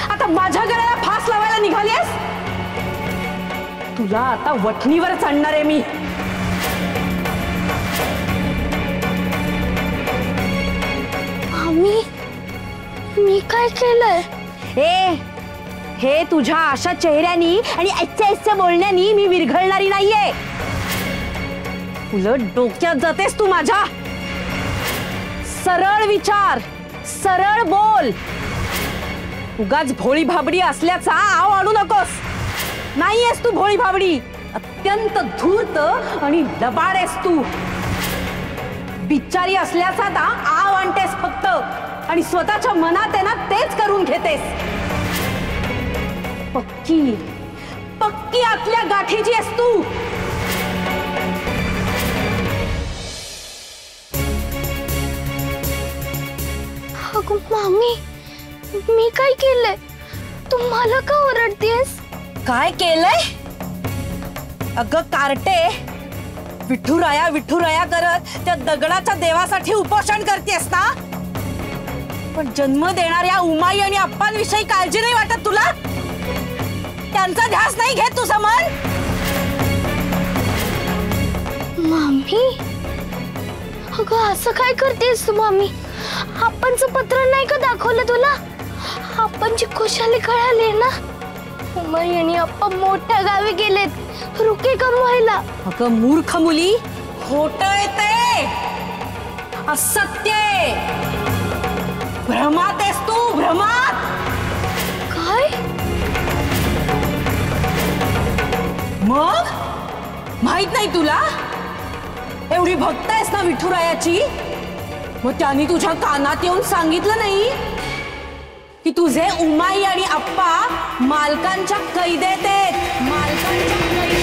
आता माझ्या गळ्याला फास लावायला निघालीस? तुला आता वठणीवर चढणार आहे मी. मी काय केलंय? हे तुझ्या अशा चेहऱ्यानी आणि ऐच्या बोलण्यानी मी विरघळणारी नाहीये. उलट डोक्यात जातेस तू माझ्या. सरळ विचार, सरळ बोल. उगाच भोळी भाबडी असल्याचा आव आणू नकोस. नाहीयेस तू भोळी भाबडी, अत्यंत धूर्त आणि लबाड आहेस तू. बिचारी असल्याचा आव आणतेस फक्त आणि स्वतःच्या मनात आहे ना तेच करून घेतेस. पक्की पक्की आतल्या गाठीची आहेस तू. अगं मामी, मी काय केलंय? तू मला का ओरडतेस? काय केलंय? अगं कार्टे, विठुराया करत त्या दगडाच्या देवासाठी उपोषण करतेस ना? पण जन्म देणाऱ्या उमाई आणि अप्पांविषयी काळजी नाही वाटत तुला? त्यांचा ध्यास नाही घेत तू समन? मामी, अगं असं काय करतेस तू मामी? आपणचं पत्र नाही का दाखवलं तुला? आपणची खुशाली कळाली ना? उमाई आणि अप्पा मोठ्या गावी गेलेत रुके कमवायला. अगं मूर्ख मुली, खोटं ते असत्य. भ्रमात आहेस तू, भ्रमात. काय? मग माहित नाही तुला? एवढी भक्त आहेस ना विठुरायाची, मग त्यांनी तुझ्या कानात येऊन सांगितलं नाही की तुझे उमाई आणि अप्पा मालकांच्या कैदेत आहेत, मालकांच्या कैदेत.